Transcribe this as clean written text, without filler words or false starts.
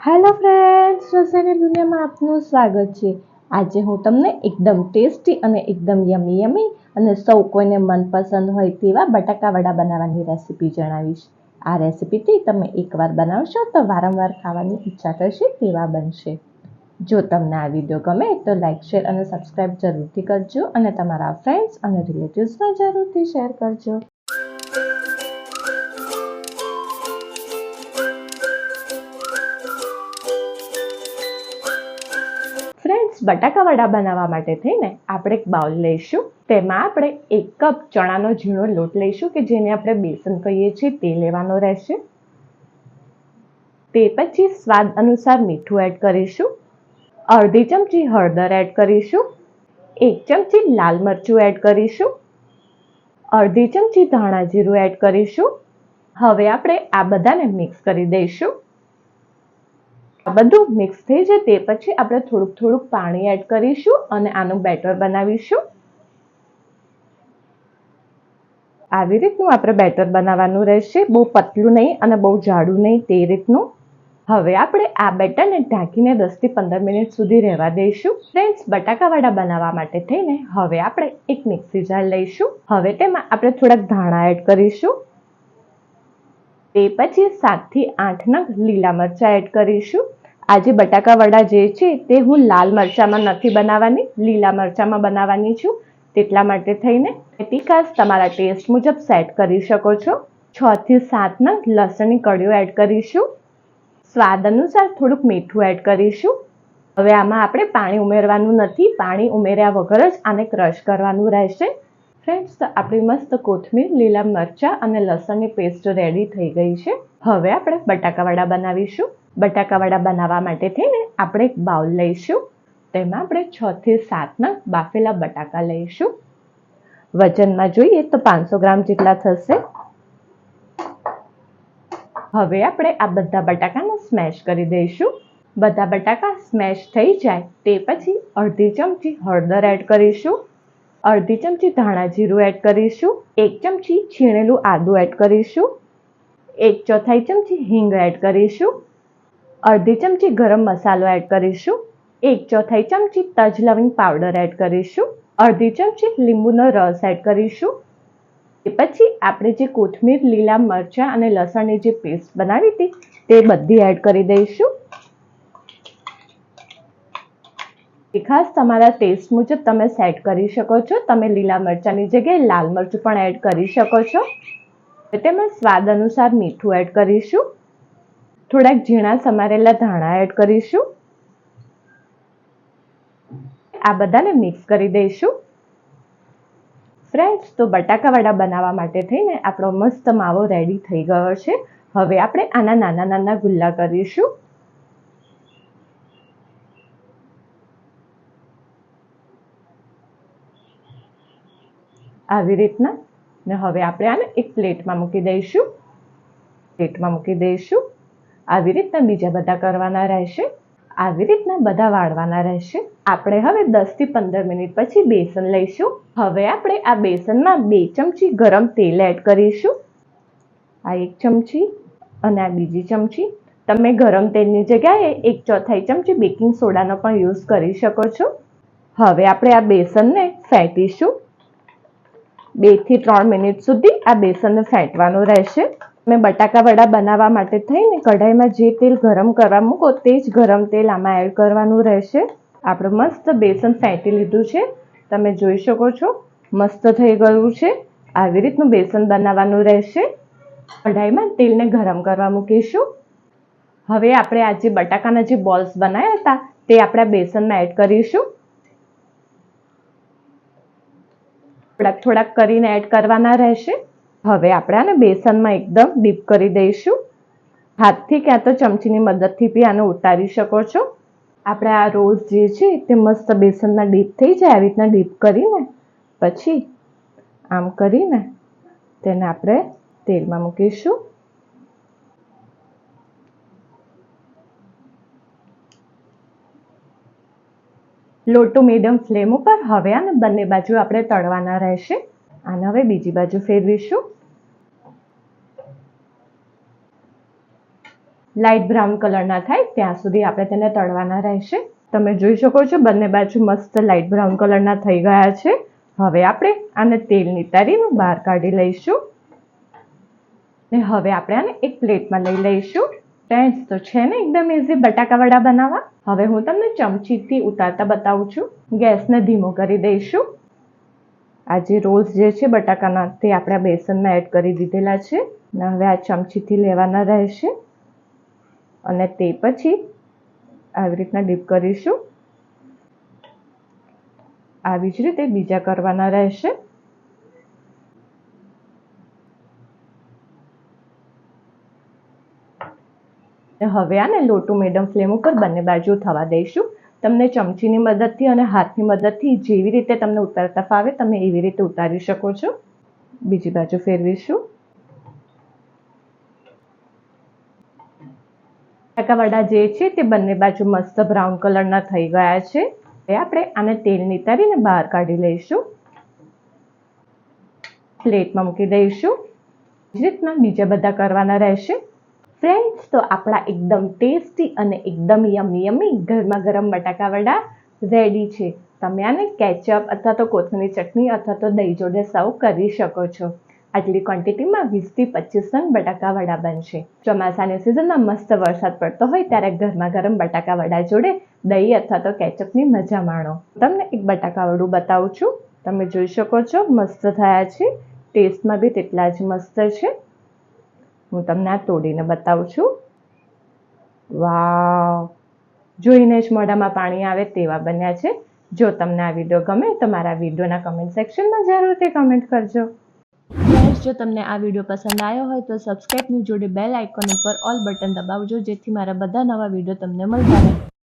Hello friends, રસોઈની દુનિયામાં આપનું સ્વાગત છે। આજે હું તમને એકદમ ટેસ્ટી અને એકદમ યમી અને સૌ કોઈને મનપસંદ હોય તેવા બટાકા વડા બનાવવાની રેસીપી જણાવીશ। આ રેસીપીથી તમે એકવાર બનાવશો તો વારંવાર ખાવાની ઈચ્છા થશે તેવા બનશે। જો તમને આ વિડીયો ગમે તો લાઈક, શેર અને સબસ્ક્રાઈબ જરૂરથી કરજો અને તમારા ફ્રેન્ડ્સ અને રિલેટિવ્સમાં જરૂરથી શેર કરજો। ફ્રેન્ડ્સ, બટાકા વડા બનાવવા માટે થઈને આપણે એક બાઉલ લઈશું। તેમાં આપણે 1 કપ ચણાનો ઝીણો લોટ લઈશું કે જેને આપણે બેસન કહીએ છીએ તે લેવાનો રહેશે। તે પછી સ્વાદ અનુસાર મીઠું એડ કરીશું, અડધી ચમચી હળદર એડ કરીશું, 1 ચમચી લાલ મરચું એડ કરીશું, અડધી ચમચી ધાણા જીરું એડ કરીશું। હવે આપણે આ બધાને મિક્સ કરી દઈશું। બધું મિક્સ થઈ જાય તે પછી આપણે થોડુંક પાણી એડ કરીશું અને આનું બેટર બનાવીશું। આવી રીતનું આપણે બેટર બનાવવાનું રહેશે, બહુ પતલું નહીં અને બહુ જાડું નહીં તે રીતનું। હવે આપણે આ બેટરને ઢાંકીને 10 થી 15 મિનિટ સુધી રહેવા દઈશું। ફ્રેન્ડ્સ, બટાકા વડા બનાવવા માટે થઈને હવે આપણે એક મિક્સી જાર લઈશું। હવે તેમાં આપણે થોડાક ધાણા એડ કરીશું, તે પછી 7 થી 8 નંગ લીલા મરચાં એડ કરીશું। આજે બટાકા વડા જે છે તે હું લાલ મરચાંમાં નથી બનાવવાની, લીલા મરચાંમાં બનાવવાની છું, તેટલા માટે થઈને તીખાશ તમારા ટેસ્ટ મુજબ સેટ કરી શકો છો। 6 થી 7 નંગ લસણની કળીઓ એડ કરીશું, સ્વાદ અનુસાર થોડુંક મીઠું એડ કરીશું। હવે આમાં આપણે પાણી ઉમેરવાનું નથી, પાણી ઉમેર્યા વગર જ આને ક્રશ કરવાનું રહેશે। ફ્રેન્ડ્સ, આપણી મસ્ત કોથમીર, લીલા મરચાં અને લસણની પેસ્ટ રેડી થઈ ગઈ છે। હવે આપણે બટાકા વડા બનાવીશું। બટાકા વડા બનાવવા માટે થઈને આપણે એક બાઉલ લઈશું, તેમાં આપણે 6 થી 7 નંગ બાફેલા બટાકા લઈશું। વજનમાં જોઈએ તો 500 ગ્રામ જેટલા થશે। હવે આપણે આ બધા બટાકાને સ્મેશ કરી દઈશું। બધા બટાકા સ્મેશ થઈ જાય તે પછી અડધી ચમચી હળદર એડ કરીશું, અડધી ચમચી ધાણા જીરું એડ કરીશું, 1 ચમચી છીણેલું આદું એડ કરીશું, 1/4 ચમચી હિંગ એડ કરીશું, અડધી ચમચી ગરમ મસાલો એડ કરીશું, 1/4 ચમચી તજ લવિંગ પાવડર એડ કરીશું, અડધી ચમચી લીંબુનો રસ એડ કરીશું। તે પછી આપણે જે કોથમીર, લીલા મરચાં અને લસણની જે પેસ્ટ બનાવી હતી તે બધી એડ કરી દઈશું। તીખાશ તમારા ટેસ્ટ મુજબ તમે સેટ કરી શકો છો, તમે લીલા મરચાંની જગ્યાએ લાલ મરચું પણ એડ કરી શકો છો। તેમાં સ્વાદ અનુસાર મીઠું એડ કરીશું, થોડાક ઝીણા સમારેલા ધાણા એડ કરીશું, આ બધાને મિક્સ કરી દઈશું। ફ્રેન્ડ્સ, તો બટાકા વડા બનાવવા માટે થઈને આપણો મસ્ત માવો રેડી થઈ ગયો છે। હવે આપણે આના નાના નાના ગુલ્લા કરીશું। આવી રીતના ને હવે આપણે આને એક પ્લેટમાં મૂકી દઈશું। આવી રીતના બીજા બધા કરવાના રહેશે, આવી રીતના બધા વાળવાના રહેશે। આપણે હવે 10 થી 15 મિનિટ પછી બેસન લઈશું। હવે આપણે આ બેસનમાં 2 ચમચી ગરમ તેલ એડ કરીશું, આ 1 ચમચી અને આ બીજી ચમચી। તમે ગરમ તેલની જગ્યાએ 1/4 ચમચી બેકિંગ સોડાનો પણ યુઝ કરી શકો છો। હવે આપણે આ બેસનને ફેંટીશું, 2 થી 3 મિનિટ સુધી આ બેસનને ફેંટવાનું રહેશે। તમે બટાકા વડા બનાવવા માટે થઈને કઢાઈમાં જે તેલ ગરમ કરવા મૂકો તે જ ગરમ તેલ આમાં એડ કરવાનું રહેશે। આપણે મસ્ત બેસન ફેંટી લીધું છે, તમે જોઈ શકો છો મસ્ત થઈ ગયું છે। આવી રીતનું બેસન બનાવવાનું રહેશે। કઢાઈમાં તેલને ગરમ કરવા મૂકીશું। હવે આપણે આ જે બટાકાના જે બોલ્સ બનાવ્યા હતા તે આપણે બેસનમાં એડ કરીશું, થોડાક કરીને એડ કરવાના રહેશે। હવે આપણે આને બેસનમાં એકદમ ડીપ કરી દઈશું, હાથથી ક્યાં તો ચમચીની મદદથી બી આને ઉતારી શકો છો। આપણે આ રોલ્સ જે છે તે મસ્ત બેસનમાં ડીપ થઈ જાય, આવી રીતના ડીપ કરીને પછી આમ કરીને તેને આપણે તેલમાં મૂકીશું। લો ટુ મીડિયમ ફ્લેમ ઉપર હવે આને બંને બાજુ આપણે તળવાના રહેશે। આને હવે બીજી બાજુ ફેરવીશું। લાઇટ બ્રાઉન કલરના થાય ત્યાં સુધી આપણે તેને તળવાના રહેશે. તમે જોઈ શકો છો બંને બાજુ મસ્ત લાઇટ બ્રાઉન કલરના થઈ ગયા છે. હવે આપણે આને તેલ નિતારીને બહાર કાઢી લઈશું ને હવે આપણે આને એક પ્લેટમાં લઈ લઈશું. ફ્રેન્ડ્સ, તો છે ને એકદમ ઇઝી બટાકાવડા બનાવવા. હવે હું તમને ચમચીથી ઉતારતા બતાવું છું. ગેસને ધીમો કરી દઈશું. આ જે રોલ્સ જે છે બટાકાના તે આપણે બેસનમાં એડ કરી દીધેલા છે. હવે આ ચમચીથી લેવાના રહેશે અને તે પછી આવી રીતના ડીપ કરીશું. આવી જ રીતે બીજા કરવાના રહેશે. હવે આને લો ટુ મીડિયમ ફ્લેમ ઉપર બંને બાજુ થવા દઈશું. તમને ચમચીની મદદથી અને હાથની મદદથી જેવી રીતે તમને ઉતારતા ફાવે તમે એવી રીતે ઉતારી શકો છો. બીજી બાજુ ફેરવીશું. બટાકાવડા જે છે તે બંને બાજુ મસ્ત બ્રાઉન કલરના થઈ ગયા છે. હવે આપણે આને તેલ નિતારીને બહાર કાઢી લઈશું. પ્લેટમાં મૂકી દઈશું. જ રીતના બીજા બધા કરવાના રહેશે. ફ્રેન્ડ્સ, તો આપણા એકદમ ટેસ્ટી અને એકદમ યમી ગરમા ગરમ બટાકાવડા રેડી છે. તમે આને કેચઅપ અથવા તો કોથમીર ચટણી અથવા તો દહીં જોડે સર્વ કરી શકો છો. આટલી ક્વોન્ટિટીમાં 20 થી 25 નંગ બટાકાવડા બનશે. ચોમાસાની સિઝનમાં મસ્ત વરસાદ પડતો હોય ત્યારે ગરમા ગરમ બટાકાવડા જોડે દહીં અથવા તો કેચઅપની મજા માણો. તમને એક બટાકાવડું બતાવું છું. તમે જોઈ શકો છો મસ્ત થયા છે. ટેસ્ટમાં બી તેટલા જ મસ્ત છે. હું તમને આ તોડીને બતાવું છું. વાવ, જોઈને જ મોઢામાં પાણી આવે તેવા બન્યા છે. જો તમને આ વિડીયો ગમે તો મારા વિડીયોના કમેન્ટ સેક્શનમાં જરૂરથી કમેન્ટ કરજો. ફ્રેન્ડ્સ, જો તમને આ વિડીયો પસંદ આવ્યો હોય તો સબસ્ક્રાઇબની જોડે બેલ આઇકોન ઉપર ઓલ બટન દબાવજો જેથી મારા બધા નવા વિડીયો તમને મળતા રહે.